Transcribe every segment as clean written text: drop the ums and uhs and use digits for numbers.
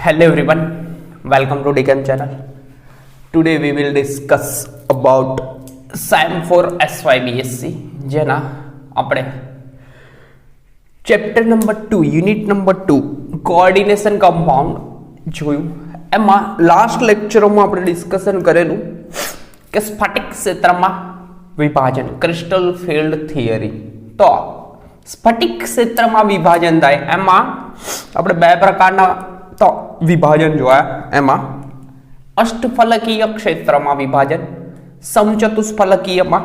Hello everyone, welcome to Deccan channel. Today we will discuss about SAM for SYBSC જેના આપણે chapter number 2 unit number 2 coordination compound જોયું. એમાં last લેક્ચરમાં આપણે discussion કરેલું કે સ્ફટિક ક્ષેત્રમાં વિભાજન ક્રિસ્ટલ ફિલ્ડ થિયરી. તો સ્ફટિક ક્ષેત્રમાં વિભાજન થાય એમાં આપણે બે પ્રકારના તો વિભાજન જોયા. એમાં અષ્ટફલકીય ક્ષેત્રમાં વિભાજન, સમચતુષ્ફલકીયમાં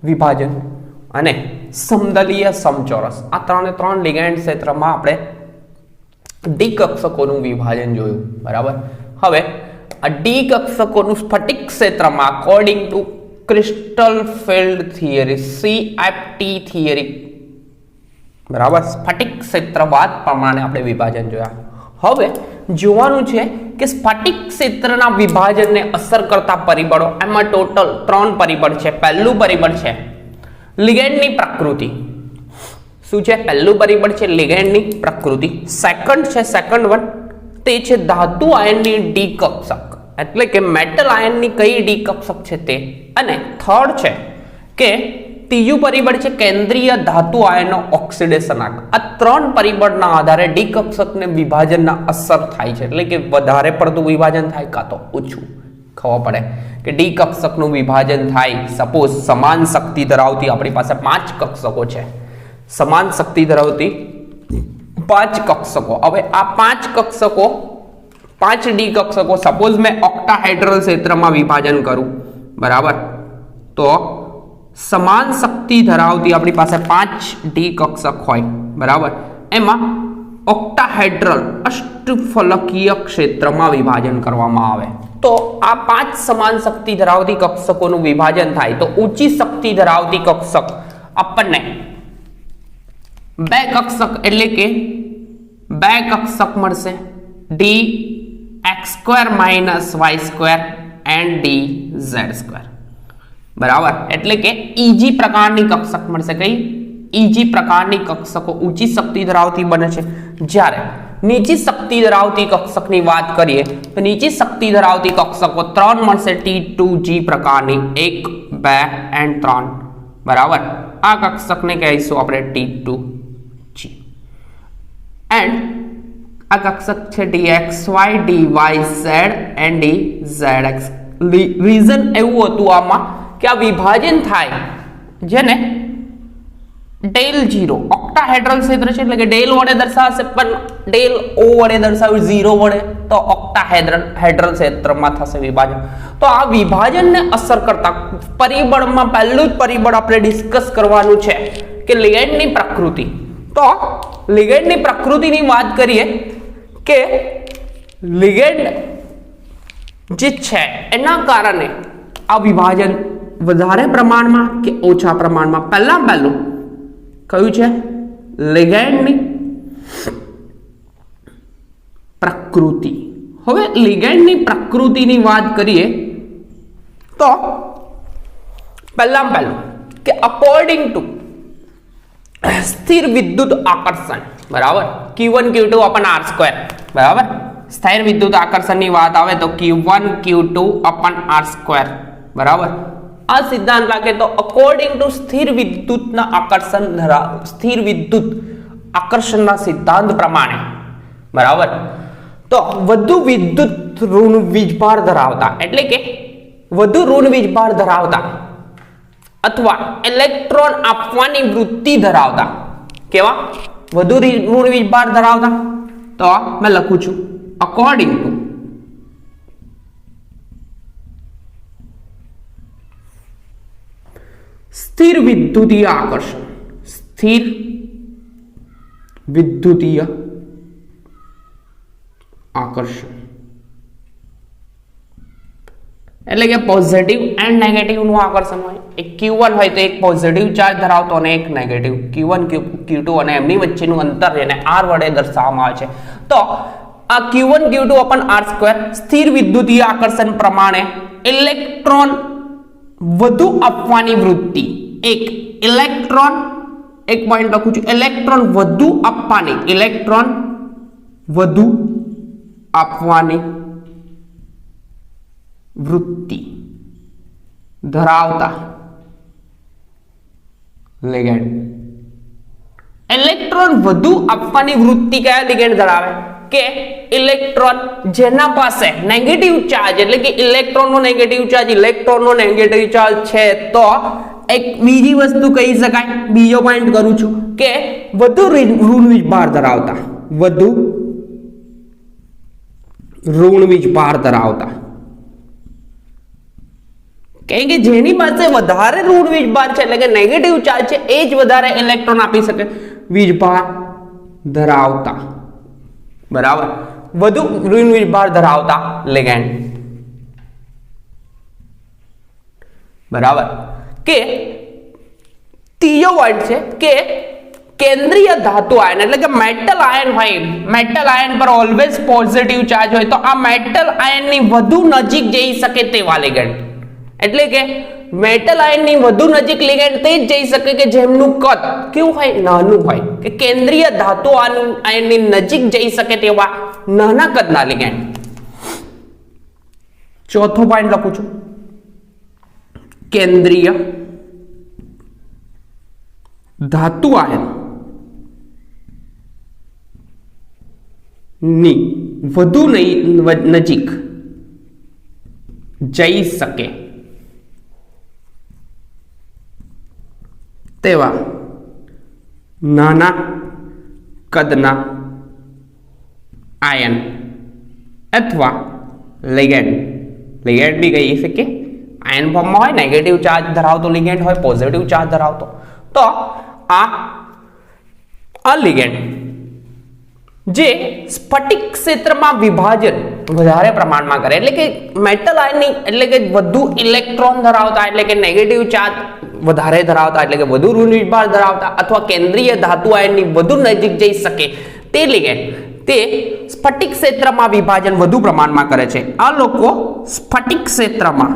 વિભાજન અને સમદલીય સમચોરસ. આ ત્રણ લિગેન્ડ ક્ષેત્રમાં આપણે ડી કક્ષકોનું વિભાજન જોયું. બરાબર. હવે આ ડી કક્ષકોનું સ્ફટિક ક્ષેત્રમાં according to crystal field theory CFT theory, બરાબર, સ્ફટિક ક્ષેત્રવાદ પ્રમાણે આપણે વિભાજન જોયા. હવે જોવાનું છે કે સ્ફટિક ક્ષેત્રના વિભાજનને અસર કરતા પરિબળો. એમાં ટોટલ 3 પરિબળ છે. પહેલું પરિબળ છે લિગેન્ડની પ્રકૃતિ. શું છે? પહેલું પરિબળ છે લિગેન્ડની પ્રકૃતિ. સેકન્ડ વન તે છે ધાતુ આયનની ડી કક્ષક, એટલે કે મેટલ આયનની કઈ ડી કક્ષક છે તે. અને થર્ડ છે કે ત્રીજું પરિબળ છે કેન્દ્રીય ધાતુ આયનનો ઓક્સિડેશનાંક. આ 3 પરિબળના આધારે ડી કક્ષકને વિભાજનના અસર થાય છે, એટલે કે વધારે પડતું વિભાજન થાય કાં તો ઓછું. ખબર પડે કે ડી કક્ષકનું વિભાજન થાય. સપોઝ સમાન શક્તિ ધરાવતી આપણી પાસે 5 કક્ષકો છે. સમાન શક્તિ ધરાવતી 5 કક્ષકો. હવે આ 5 કક્ષકો 5 ડી કક્ષકો સપોઝ મેં ઓક્ટાહેડ્રલ ક્ષેત્રમાં વિભાજન કરું, બરાબર, તો સમાન શક્તિ ધરાવતી આપણી પાસે 5 ડી કક્ષક હોય, બરાબર, એમાં ઓક્ટાહેડ્રલ અષ્ટફલકીય ક્ષેત્રમાં વિભાજન કરવામાં આવે. તો આ 5 સમાન શક્તિ ધરાવતી કક્ષકોનું વિભાજન થાય તો ઊંચી શક્તિ ધરાવતી કક્ષક આપણને 2 કક્ષક એટલે કે 2 કક્ષક મળશે. D x² - y² and D z², બરાબર, એટલે કે ઈજી પ્રકારની કક્ષક મળશે. કઈ? ઈજી પ્રકારની કક્ષકો ઊંચી શક્તિ ધરાવતી બને છે. જ્યારે નીચી શક્તિ ધરાવતી કક્ષકની વાત કરીએ તો નીચી શક્તિ ધરાવતી કક્ષકો 3 મળશે. T2G પ્રકારની 1, 2 એન્ડ 3, બરાબર. આ કક્ષકને કહીશું આપણે T2G. એન્ડ આ કક્ષક છે DXY, DYZ and DZX. Reason એવું હતું આમાં કે આ વિભાજન થાય જેને ડેલ 0 ઓક્ટાહેડ્રલ ક્ષેત્ર છે, એટલે કે ડેલ વડે દર્શાવશે, પણ ડેલ O વડે દર્શાવ્યું 0 વડે, તો ઓક્ટાહેડ્રલ ક્ષેત્રમાં થશે વિભાજન. તો આ વિભાજનને અસર કરતા પરિબળમાં પહેલું જ પરિબળ આપણે ડિસ્કસ કરવાનું છે કે લિગેન્ડની પ્રકૃતિ. તો લિગેન્ડની પ્રકૃતિની વાત કરીએ કે લિગેન્ડ જે છે એના કારણે આ વિભાજન વધારે પ્રમાણમાં કે ઓછા પ્રમાણમાં. પહેલું કયું છે? લિગેન્ડની પ્રકૃતિ. હવે લિગેન્ડની પ્રકૃતિની વાત કરીએ તો પહેલું કે અકોર્ડિંગ ટુ સ્થિર વિદ્યુત આકર્ષણ, બરાબર, Q1 Q2 અપન R², બરાબર. સ્થિર વિદ્યુત આકર્ષણની વાત આવે તો Q1 Q2 અપન R², બરાબર. આ સિદ્ધાંત લાગે તો અકોર્ડિંગ ટુ સ્થિર વિદ્યુતના આકર્ષણના સિદ્ધાંત પ્રમાણે, બરાબર, તો વધુ વિદ્યુત ઋણ વીજભાર ધરાવતા, એટલે કે વધુ ઋણ વીજભાર ધરાવતા અથવા ઇલેક્ટ્રોન આપવાની વૃત્તિ ધરાવતા. કેવા? વધુ ઋણ વીજભાર ધરાવતા. તો મેં લખું છું અકોર્ડિંગ ટુ સ્થિર વિદ્યુતીય આકર્ષણ. સ્થિર વિદ્યુતીય આકર્ષણ એટલે કે પોઝિટિવ એન્ડ નેગેટિવ નું આકર્ષણ હોય. એક Q1 હોય તો એક પોઝિટિવ ચાર્જ ધરાવતો અને એક નેગેટિવ. Q1 Q2 અને એમની વચ્ચેનું અંતર એને R વડે દર્શાવવામાં આવે છે. તો આ Q1 Q2 અપન R² સ્થિર વિદ્યુતીય આકર્ષણ પ્રમાણે ઇલેક્ટ્રોન વધુ આપવાની વૃત્તિ. એક ઇલેક્ટ્રોન, એક પોઈન્ટ લખું છું, ઇલેક્ટ્રોન વધુ આપવાની, ઇલેક્ટ્રોન વધુ આપવાની વૃત્તિ ધરાવતા લિગેન્ડ. ઇલેક્ટ્રોન વધુ આપવાની વૃત્તિ કયા લિગેન્ડ ધરાવે? કે ઇલેક્ટ્રોન જેના પાસે નેગેટિવ ચાર્જ, એટલે કે ઇલેક્ટ્રોનનો નેગેટિવ ચાર્જ છે, તો એક બીજી વસ્તુ કહી શકાય, બીજો પોઈન્ટ કરું છું કે વધુ ઋણ વીજભાર ધરાવતા, વધુ ઋણ વીજભાર ધરાવતા, કારણ કે જેની પાસે વધારે ઋણ વીજભાર છે, એટલે કે નેગેટિવ ચાર્જ છે, એ જ વધારે ઇલેક્ટ્રોન આપી શકે. વીજભાર ધરાવતા, બરાબર, વધુ ઋણ વીજભાર ધરાવતા લિગેન્ડ. બરાબર. કે ત્રીજો પોઈન્ટ છે કે કેન્દ્રીય ધાતુ આયન, એટલે કે મેટલ આયન હોય, મેટલ આયન પર ઓલવેઝ પોઝિટિવ ચાર્જ હોય, તો આ મેટલ આયનની વધુ નજીક જઈ શકે તેવા લિગેન્ડ. એટલે કે મેટલ આયનની વધુ નજીક લિગેન્ડ તે જ જઈ શકે કે જેમનું કદ કેવું હોય? નાનું હોય. કે કેન્દ્રીય ધાતુ આયનની નજીક જઈ શકે તેવા નાના કદના લિગેન્ડ. ચોથો પોઈન્ટ લખું છું, કેન્દ્રીય ધાતુ આયન ની વધુ નજીક જઈ શકે તેવા નાના કદના આયન અથવા લિગેન્ડ. લિગેન્ડ બી કહી શકીએ, આયન ફોર્મમાં હોય, નેગેટિવ ચાર્જ ધરાવતો લિગેન્ડ હોય, પોઝિટિવ ચાર્જ ધરાવતો. તો આ લિગેન્ડ જે સ્ફટિક ક્ષેત્રમાં વિભાજન વધારે પ્રમાણમાં કરે, એટલે કે મેટલ આયનની, એટલે કે વધુ ઇલેક્ટ્રોન ધરાવતા, એટલે કે નેગેટિવ ચાર્જ વધારે ધરાવતા, એટલે કે વધુ ઋણ વીજભાર ધરાવતા, અથવા કેન્દ્રીય ધાતુ આયનની વધુ નજીક જઈ શકે તે લિગેન્ડ, તે સ્ફટિક ક્ષેત્રમાં વિભાજન વધુ પ્રમાણમાં કરે છે. આ લોકો સ્ફટિક ક્ષેત્રમાં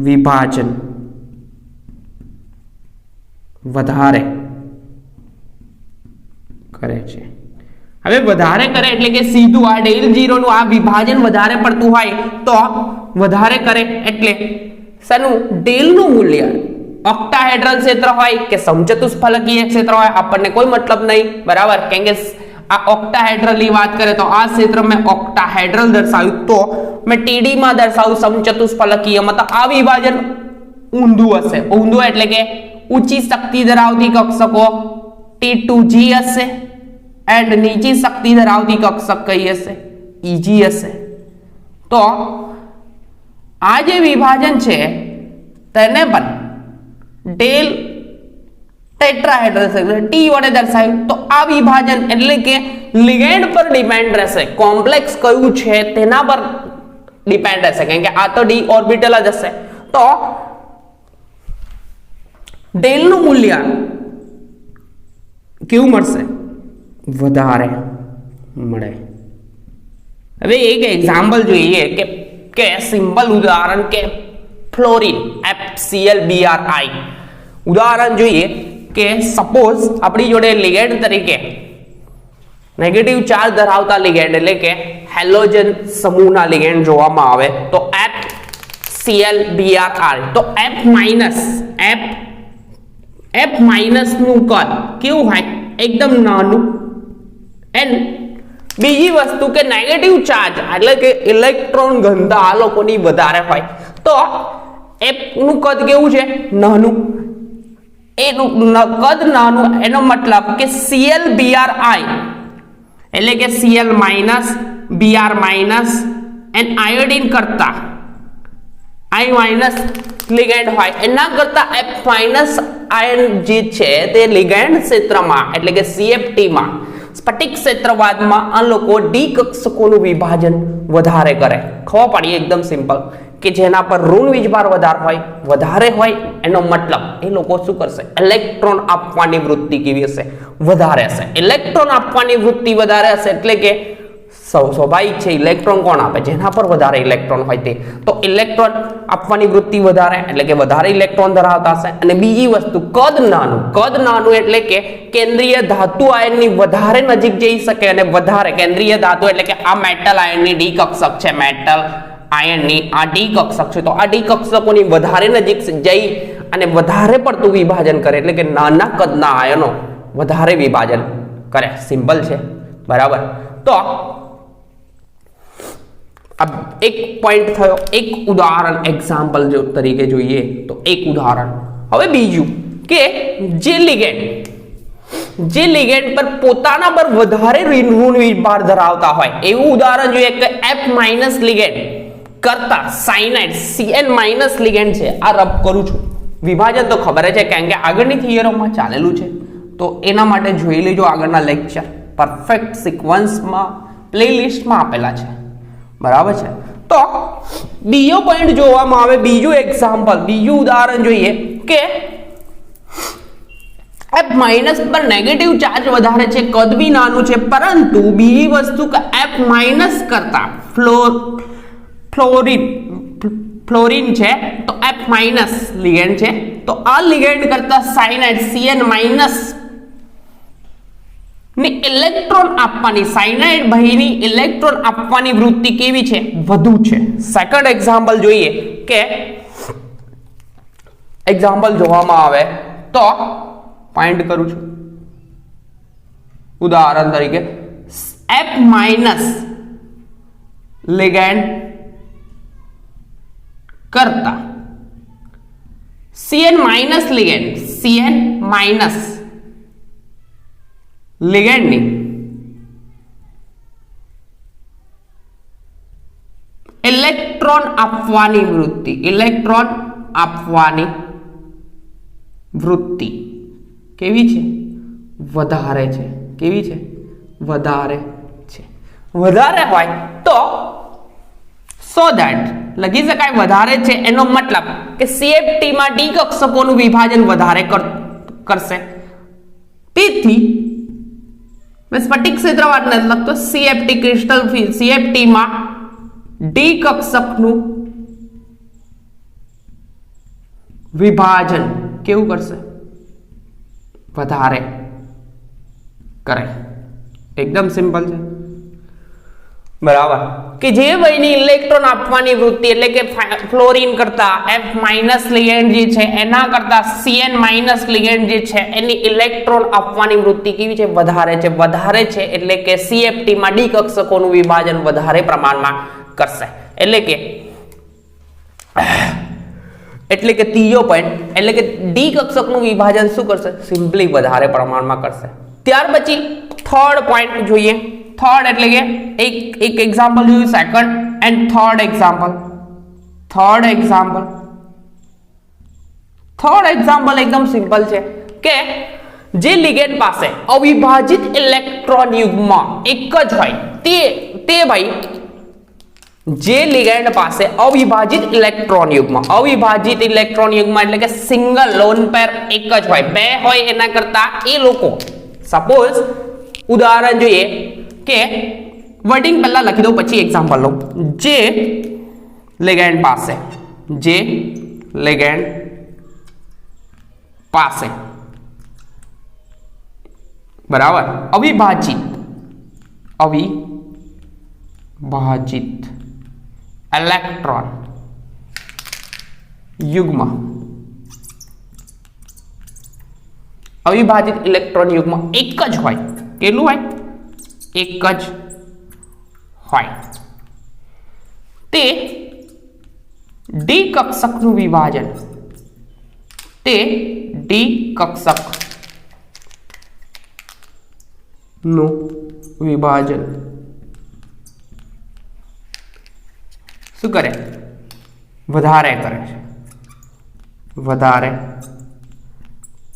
વિભાજન વધારે કરે છે. હવે વધારે કરે એટલે કે સીધું આ del 0 નું આ વિભાજન વધારે પડતું હોય તો વધારે કરે એટલે શેનું? del નું મૂલ્ય ઓક્ટાહેડ્રલ ક્ષેત્ર હોય કે સમચતુષ્ફલકીય ક્ષેત્ર હોય આપણને કોઈ મતલબ નહીં, બરાબર. કેમ કે આ ઓક્ટાહેડ્રલ ની વાત કરે તો આ ક્ષેત્ર મેં ઓક્ટાહેડ્રલ દર્શાવ્યું, તો મેં TD માં દર્શાવ્યું સમચતુષ્ફલકીય, મતલબ આ વિભાજન ઊંધું હશે. ઊંધું એટલે કે ઊંચી શક્તિ ધરાવતી કક્ષકો T2G હશે એન્ડ નીચી શક્તિ ધરાવતી કક્ષક કઈ હશે? EG હશે. તો આ જે વિભાજન છે તેને પણ del ટેટ્રાહેડ્રલ T વડે દર્શાવ્યું. તો આ વિભાજન એટલે કે લિગેન્ડ પર ડિપેન્ડ રહેશે, કોમ્પ્લેક્સ કયું છે તેના પર ડિપેન્ડ રહેશે, કારણ કે આ તો d ઓર્બિટલ જ હશે. તો del નું મૂલ્ય કેવું મળશે? વધારે મળે. હવે એક એક્ઝામ્પલ જોઈએ કે સિમ્પલ ઉદાહરણ કે ફ્લોરિન FClBrI ઉદાહરણ જોઈએ કે સપોઝ આપણી જોડે લિગેન્ડ તરીકે નેગેટિવ ચાર્જ ધરાવતા લિગેન્ડ, એટલે કે હેલોજન સમૂહના લિગેન્ડ જોવામાં આવે તો FClBrI, તો F માઇનસ નું કદ કેવું હોય? એકદમ નાનું. એન્ડ બીજી વસ્તુ કે નેગેટિવ ચાર્જ એટલે કે ઇલેક્ટ્રોન ઘનતા આ લોકોની વધારે હોય, તો F નું કદ કેવું છે? નાનું. એનું કદ નાનું એનો મતલબ કે ClBrI એટલે કે Cl minus Br minus and iodine કરતા I માઇનસ લિગેન્ડ હોય, એના કરતા F માઇનસ આયન જે છે તે લિગેન્ડ ક્ષેત્રમાં એટલે કે CFT માં સ્ફટિક ક્ષેત્રવાદમાં આ લોકો ડી કક્ષકોનું વિભાજન વધારે કરે. ખબર પડી? એકદમ સિમ્પલ કે જેના પર ઋણ વીજભાર વધારે હોય એનો મતલબ એ લોકો શું કરશે? ઇલેક્ટ્રોન આપવાની વૃત્તિ કેવી હશે? વધારે હશે. ઇલેક્ટ્રોન આપવાની વૃત્તિ વધારે હશે એટલે કે સ્વાભાવિક છે ઇલેક્ટ્રોન કોણ આપે, જેના પર વધારે ઇલેક્ટ્રોન હોય તે. તો ઇલેક્ટ્રોન આપવાની વૃત્તિ વધારે એટલે કે વધારે ઇલેક્ટ્રોન ધરાવતા હશે. અને બીજી વસ્તુ કદ નાનું એટલે કે કેન્દ્રીય ધાતુ આયનની વધારે નજીક જઈ શકે અને વધારે કેન્દ્રીય ધાતુ એટલે કે આ મેટલ આયનની ડી કક્ષક છે, મેટલ આયનની આ ડી કક્ષક છે. તો આ ડી કક્ષકોની વધારે નજીક જઈ અને વધારે પડતું વિભાજન કરે એટલે કે નાના કદના આયનો વધારે વિભાજન કરે. સિમ્પલ છે, બરાબર. તો अब एक पॉइंट थयो, एक उदाहरण एग्जाम्पल जो तरीके જોઈએ તો એક ઉદાહરણ. હવે બીજું કે જે લિગેન્ડ પર પોતાના પર વધારે ઋણ વિભાર ધરાવતા હોય એવું ઉદાહરણ જોઈએ કે F- લિગેન્ડ કરતા સાયનાઇડ Cn- લિગેન્ડ છે. આ રબ કરું છું, વિભાજન તો ખબર છે કારણ કે આગળની થિયરીમાં ચાલેલું છે. તો એના માટે જોઈ લેજો આગળના લેક્ચર, પરફેક્ટ સિક્વન્સમાં પ્લેલિસ્ટમાં આપેલા છે, બરાબર છે. તો બીજો પોઈન્ટ જોવામાં આવે, બીજું એક્ઝામ્પલ, બીજું ઉદાહરણ જોઈએ કે F- પર નેગેટિવ ચાર્જ વધારે છે, કદ બી નાનું છે, પરંતુ બીજી વસ્તુ કે F- કરતા ફ્લોરિન છે તો F- લિગેન્ડ છે. તો આ લિગેન્ડ કરતા સાયનાઇડ Cn- ની ઇલેક્ટ્રોન આપવાની, સાયનાઇડ ભાઈની ઇલેક્ટ્રોન આપવાની વૃત્તિ કેવી છે, વધુ છે. સેકન્ડ એક્ઝામ્પલ જોઈએ કે એક્ઝામ્પલ જોવામાં આવે તો પોઈન્ટ કરું છું, ઉદાહરણ તરીકે F- લિગેન્ડ કરતા Cn- લિગેન્ડની ઇલેક્ટ્રોન આપવાની વૃત્તિ કેવી છે, વધારે છે. કેવી છે, વધારે છે. વધારે હોય તો સો ધેટ લખી શકાય વધારે છે, એનો મતલબ કે CFT માં ડી કક્ષકોનું વિભાજન વધારે કરશે. તેથી સ્ફટિક ક્ષેત્ર વાત નથી લખતો, CFT ક્રિસ્ટલ CFT માં ડી કક્ષકનું વિભાજન કેવું કરશે, વધારે કરે. એકદમ સિમ્પલ છે, બરાબર. કે જે વયની ઇલેક્ટ્રોન આપવાની વૃત્તિ એટલે કે ફ્લોરિન કરતા F- લિગેન્ડ જે છે એના કરતા Cn- લિગેન્ડ જે છે એની ઇલેક્ટ્રોન આપવાની વૃત્તિ કેવી છે, વધારે છે. વધારે છે એટલે કે CFT માં ડી કક્ષકોનું વિભાજન વધારે પ્રમાણમાં કરશે. એટલે કે ત્રીજો પોઈન્ટ એટલે કે ડી કક્ષકનું વિભાજન શું કરશે, સિમ્પલી વધારે પ્રમાણમાં કરશે. ત્યાર પછી થર્ડ પોઈન્ટ જોઈએ. થર્ડ એટલે કે એક એક્ઝામ્પલ જોયું, સેકન્ડ એન્ડ થર્ડ એક્ઝામ્પલ એકદમ સિમ્પલ છે કે જે લિગેન્ડ પાસે અવિભાજિત ઇલેક્ટ્રોન યુગ્મ એક જ હોય તે ભાઈ જે લિગેન્ડ પાસે અવિભાજિત ઇલેક્ટ્રોન યુગ્મ એટલે કે સિંગલ લોન પેર એક જ હોય, બે હોય એના કરતા એ લોકો, સપોઝ ઉદાહરણ જોઈએ કે વર્ડિંગ પહેલા લખી દો પછી એક્ઝામ્પલ લો. જે લિગેન્ડ પાસે બરાબર અવિભાજિત ઇલેક્ટ્રોન યુગ્મ એક જ હોય. કેટલું હોય, એક જ હોય. તે ડી કક્ષકનું વિભાજન શું કરે, વધારે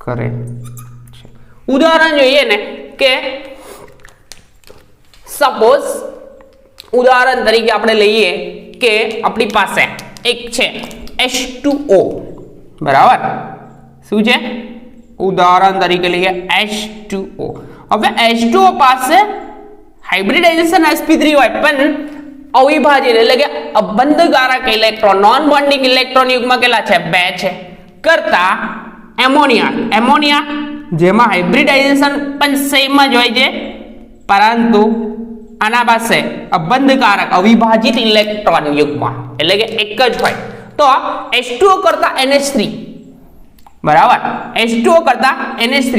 કરે છે. ઉદાહરણ જોઈએ ને કે સપોઝ ઉદાહરણ તરીકે આપણે લઈએ કે આપણી પાસે એક છે H2O, બરાબર. શું છે, ઉદાહરણ તરીકે લઈએ H2O. હવે H2O પાસે હાઇબ્રિડાઇઝેશન sp3 હોય પણ અવિભાજિત એટલે કે અબંધકારક ઇલેક્ટ્રોન નોન બોન્ડિંગ ઇલેક્ટ્રોન યુગ્મ કેટલા છે 2 છે કરતા એમોનિયા જેમાં હાઇબ્રિડાઇઝેશન પણ સેમ જ હોય છે પરંતુ આના પાસે અબંધકારક અવિભાજિત ઇલેક્ટ્રોન યુગ્મ એટલે કે એક જ હોય તો H2O કરતા NH3 બરાબર H2O કરતા NH3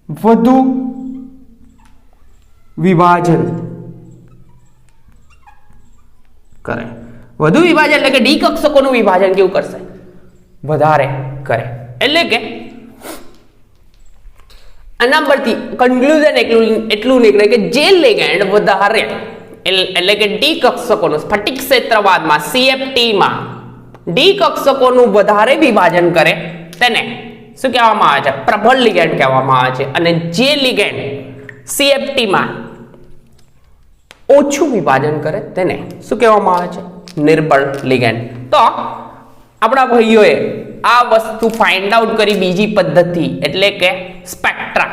વધુ વિભાજન કરે વધુ વિભાજન એટલે કે ડી કક્ષકોનું વિભાજન કેવું કરશે વધારે કરે એટલે કે આના પરથી કન્ક્લુઝન એટલું નીકળે કે જે લિગેન્ડ વધારે એટલે કે ડી કક્ષકોનું સ્ફટિક ક્ષેત્રવાદમાં CFT માં ડી કક્ષકોનું વધારે વિભાજન કરે તેને શું કહેવામાં આવે છે પ્રબળ લિગેન્ડ કહેવામાં આવે છે અને જે લિગેન્ડ CFT માં ઓછું વિભાજન કરે તેને શું કહેવામાં આવે છે નિર્બળ લિગેન્ડ તો આપણા ભાઈઓએ આ વસ્તુ ફાઇન્ડ આઉટ કરી બીજી પદ્ધતિ એટલે કે સ્પેક્ટ્રા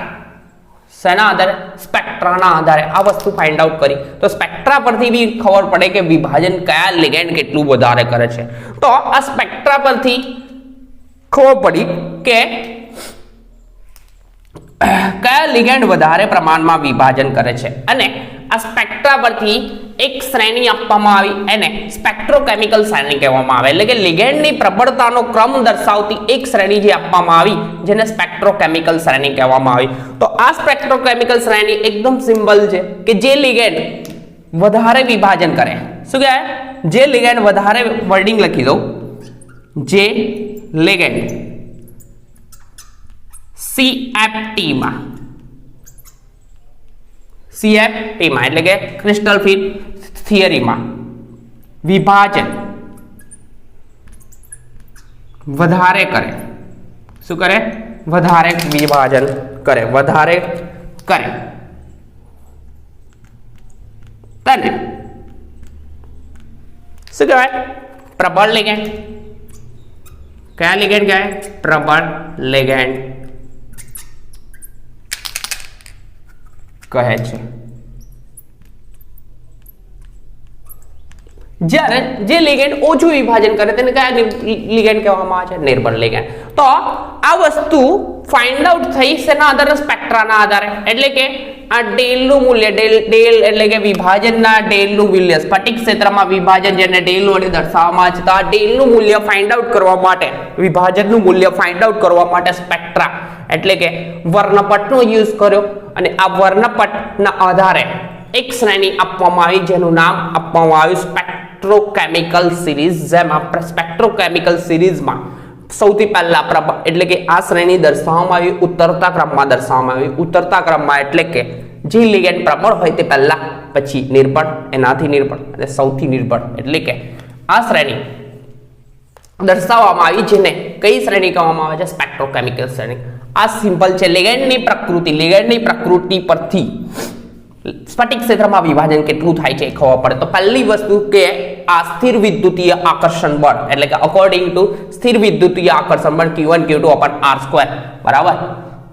શેના આધારે સ્પેક્ટ્રાના આધારે આ વસ્તુ ફાઇન્ડ આઉટ કરી તો સ્પેક્ટ્રા પરથી બી ખબર પડે કે વિભાજન કયા લિગેન્ડ કેટલું વધારે કરે છે તો આ સ્પેક્ટ્રા પરથી ખબર પડી કે કયા લિગેન્ડ વધારે પ્રમાણમાં વિભાજન કરે છે અને આ સ્પેક્ટ્રા પરથી એક શ્રેણી આપવામાં આવી એને સ્પેક્ટ્રોકેમિકલ શ્રેણી કહેવામાં આવે એટલે કે લિગેન્ડની પ્રબળતાનો ક્રમ દર્શાવતી એક શ્રેણી જે આપવામાં આવી જેને સ્પેક્ટ્રોકેમિકલ શ્રેણી કહેવામાં આવી તો આ સ્પેક્ટ્રોકેમિકલ શ્રેણી એકદમ સિમ્પલ છે કે જે લિગેન્ડ વધારે વિભાજન કરે શું કહેવાય જે લિગેન્ડ વધારે વર્ડિંગ લખી દઉં જે લિગેન્ડ CFT માં એટલે કે ક્રિસ્ટલ ફિલ્ડ થિયરીમાં વિભાજન વધારે કરે શું કરે વધારે વિભાજન કરે વધારે કરે તને શું કહેવાય પ્રબળ લિગેન્ડ કયા લિગેન્ડ કહેવાય પ્રબળ લિગેન્ડ કહે છે જ્યારે જે લિગેન્ડ ઓછું વિભાજન કરે તેને કયા લિગેન્ડ કહેવામાં આવે છે નિર્બળ લિગેન્ડ તો આ વસ્તુ ફાઇન્ડ આઉટ થઈ શેના આધારે સ્પેક્ટ્રાના આધારે એટલે કે આ ડેલનું મૂલ્ય ડેલ એટલે કે વિભાજનના ડેલનું મૂલ્ય સ્ફટિક ક્ષેત્રમાં વિભાજન જેને ડેલ વડે દર્શાવવામાં આવે છે તો આ ડેલનું મૂલ્ય ફાઇન્ડ આઉટ કરવા માટે વિભાજનનું મૂલ્ય ફાઇન્ડ આઉટ કરવા માટે સ્પેક્ટ્રા એટલે કે વર્ણપટનો યુઝ કર્યો અને આ વર્ણપટના આધારે એક શ્રેણી આપવામાં આવી જેનું નામ આપવામાં આવ્યું સ્પેક્ટ્રોકેમિકલ સિરીઝ જેમાં સ્પેક્ટ્રોકેમિકલ સિરીઝમાં સૌથી પહેલા એટલે કે આ શ્રેણી દર્શાવવામાં આવી ઉતરતા ક્રમમાં દર્શાવવામાં આવી ઉતરતા ક્રમમાં એટલે કે જે લિગેન્ડ પ્રબળ હોય તે પહેલા પછી નિર્બળ એનાથી નિર્બળ અને સૌથી નિર્બળ એટલે કે આ શ્રેણી દર્શાવવામાં આવી જેને કઈ શ્રેણી કહેવામાં આવે છે સ્પેક્ટ્રોકેમિકલ શ્રેણી આ સિમ્પલ છે લિગેન્ડની પ્રકૃતિ પરથી સ્ફટિક ક્ષેત્રમાં વિભાજન કેટલું થાય છે એ ખબર પડે તો પહેલી વસ્તુ કે આ સ્થિર વિદ્યુતીય આકર્ષણ બળ એટલે કે અકોર્ડિંગ ટુ સ્થિર વિદ્યુતીય આકર્ષણ બળ Q1 Q2 upon r² બરાબર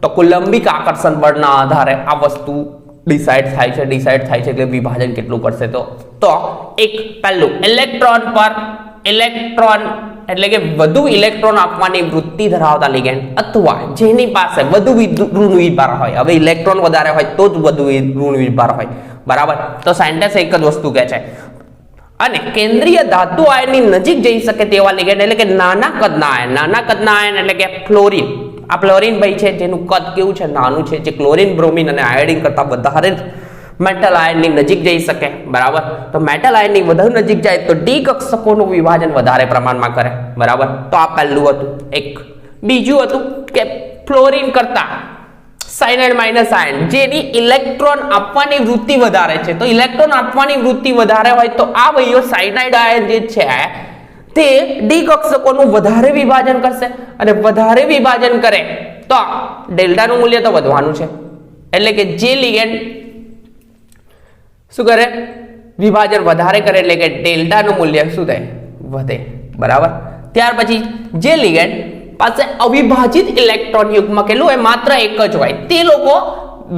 તો કુલંબિક આકર્ષણ બળના આધારે આ વસ્તુ ડિસાઇડ થાય છે એટલે વિભાજન કેટલું કરશે તો એક પહેલું ઇલેક્ટ્રોન પર ઇલેક્ટ્રોન એટલે કે વધુ ઇલેક્ટ્રોન આપવાની વૃત્તિ ધરાવતા લિગેન્ડ અથવા જેની પાસે વધુ ઋણ વિભાર હોય હવે ઇલેક્ટ્રોન વધારે હોય તો જ વધુ ઋણ વિભાર હોય બરાબર તો સાયન્ટિસ્ટ એક જ વસ્તુ કહે છે અને કેન્દ્રીય ધાતુ આયનની નજીક જઈ શકે તેવા લિગેન્ડ એટલે કે નાના કદના આયન એટલે કે ફ્લોરિન આ ફ્લોરિન ભાઈ છે જેનું કદ કેવું છે નાનું છે જે ક્લોરિન બ્રોમિન અને આયોડિન કરતા વધારે મેટલ આયનની નજીક જઈ શકે બરાબર તો મેટલ આયનની વધુ નજીક જાય તો ડી કક્ષકોનું વિભાજન વધારે પ્રમાણમાં કરે બરાબર તો આ પહેલું હતું એક બીજું હતું કે ફ્લોરિન કરતા સાયનાઇડ માઇનસ આયન જેની ઇલેક્ટ્રોન આપવાની વૃત્તિ વધારે છે તો ઇલેક્ટ્રોન આપવાની વૃત્તિ વધારે હોય તો આ ભાઈઓ સાયનાઇડ આયન જે છે તે ડી કક્ષકોનું વધારે વિભાજન કરશે અને વધારે વિભાજન કરે તો ડેલ્ટાનું મૂલ્ય તો વધવાનું છે એટલે કે જે લિગેન્ડ શું કરે વિભાજન વધારે કરે એટલે કે ડેલ્ટાનું મૂલ્ય શું થાય વધે બરાબર ત્યાર પછી જે લિગેન્ડ પાસે અવિભાજિત ઇલેક્ટ્રોન યુગ્મ કેટલું હોય માત્ર એક જ હોય તે લોકો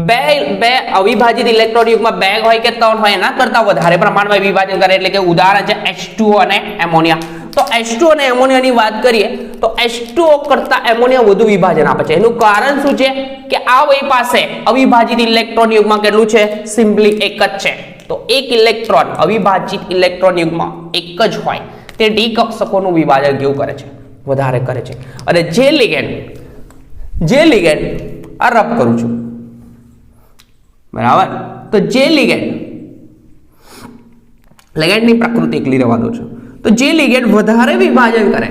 બે અવિભાજિત ઇલેક્ટ્રોન યુગ્મ 2 હોય કે 3 હોય એના કરતા વધારે પ્રમાણમાં વિભાજન કરે એટલે કે ઉદાહરણ છે H2O અને એમોનિયા. તો H2O અને એમોનિયાની વાત કરીએ તો H2O કરતા એમોનિયા વધુ વિભાજન આપે છે. એનું કારણ શું છે કે આ વહી પાસે અવિભાજિત ઇલેક્ટ્રોન યુગ્મ કેટલું છે? સિમ્પલી એક જ છે. તો એક ઇલેક્ટ્રોન અવિભાજિત ઇલેક્ટ્રોન યુગ્મ એક જ હોય તે ડી કક્ષકોનું વિભાજન કેવું કરે છે? વધારે કરે છે. અને જે લિગેન્ડ આ રબ કરું છું બરાબર. તો જે લિગેન્ડની પ્રકૃતિ એકલી રહેવા દો છો. તો જે લિગેન્ડ વધારે વિભાજન કરે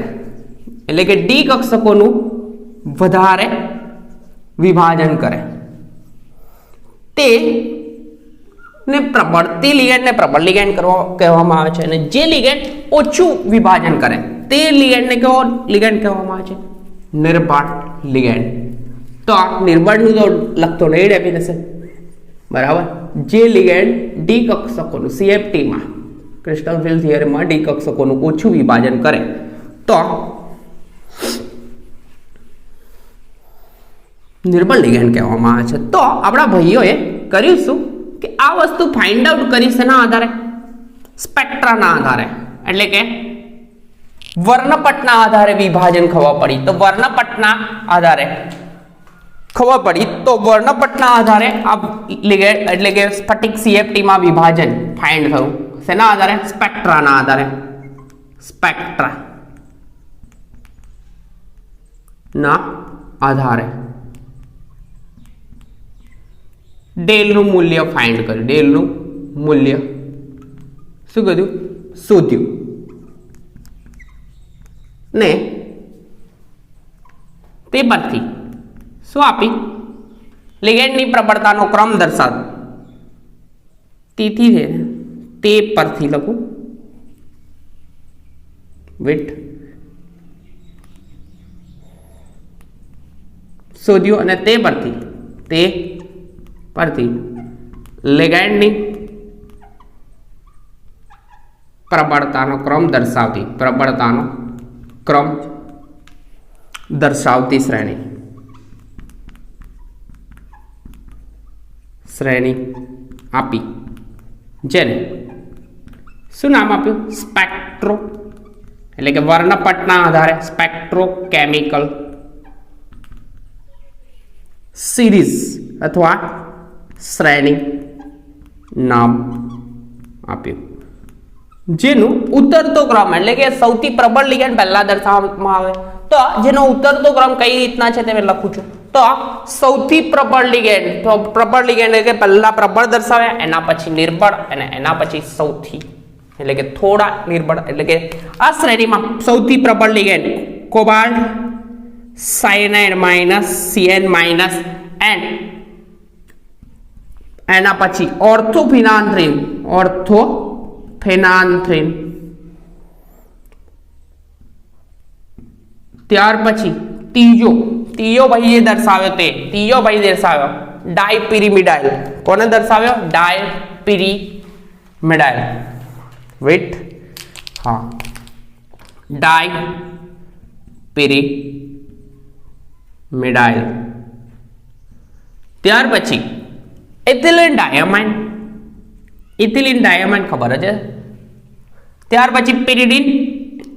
એટલે કે ડી કક્ષકોનું વધારે વિભાજન કરે તે ને પ્રબળતી લિગેન્ડને પ્રબળ લિગેન્ડ કહેવામાં આવે છે. અને જે લિગેન્ડ ઓછું વિભાજન કરે તે લિગેન્ડને કેવો લિગેન્ડ કહેવામાં આવે છે? નિર્બળ લિગેન્ડ. તો આ નિર્બળનું તો લખતો નહીં ડેફિનેશન બરાબર. જે લિગેન્ડ ડી કક્ષકોનું CFT માં ક્રિસ્ટલ ફિલ્ડ થિયરીમાં ડી કક્ષકોનું ઓછું વિભાજન કરે તો નિર્બળ લિગેન્ડ કહેવામાં આવે છે. તો આપણા ભાઈઓએ કર્યું શું કે આ વસ્તુ ફાઇન્ડ આઉટ કરી શેના આધારે? સ્પેક્ટ્રાના આધારે એટલે કે વર્ણપટના આધારે વિભાજન ખબર પડી. તો વર્ણપટના આધારે ખબર પડી તો વર્ણપટના આધારે આ લિગેન્ડ એટલે કે સ્ફટિક CFT માં વિભાજન ફાઇન્ડ થયું. શેના આધારે? સ્પેક્ટ્રાના આધારે. સ્પેક્ટ્રા ના આધારે ડેલનું મૂલ્ય ફાઇન્ડ કર્યું. ડેલનું મૂલ્ય શું કર્યું? શોધ્યું. ને તે પરથી શું આપી? લિગેન્ડની પ્રબળતાનો ક્રમ દર્શાવ. તેથી છે તે પરથી લખું વેટ શોધ્યું અને તે પરથી લિગેન્ડની પ્રબળતાનો ક્રમ દર્શાવતી શ્રેણી આપી જેને શું નામ આપ્યું? સ્પેક્ટ્રો એટલે કે વર્ણપટના આધારે સ્પેક્ટ્રોકેમિકલ સિરીઝ અથવા શ્રેણી નામ આપ્યું. જેનું ઉતરતો ક્રમ એટલે કે સૌથી પ્રબળ લિગેન્ડ પહેલા દર્શાવવામાં આવે. તો જેનો ઉતરતો ક્રમ કઈ રીતના છે તે મેં લખું છું. તો સૌથી પ્રબળ લિગેન્ડ એટલે કે પહેલા પ્રબળ દર્શાવે, એના પછી નિર્બળ અને એના પછી સૌથી એટલે કે થોડા નિર્બળ. એટલે કે આ શ્રેણીમાં સૌથી પ્રબળ ligand cobalt cyanide minus CN minus and એના પછી ઓર્થોફિનાન્થ્રીન ત્યાર પછી ત્રીજો ભાઈ એ દર્શાવ્યો ડાયપિરિમિડાઇલ. કોને દર્શાવ્યો? ડાયપિરિમિડાઇલ. વેટ હા ડાયપિરિમિડાઇલ. ત્યાર પછી ઇથિલિન ડાયમાઇન ખબર છે. ત્યાર પછી પિરિડિન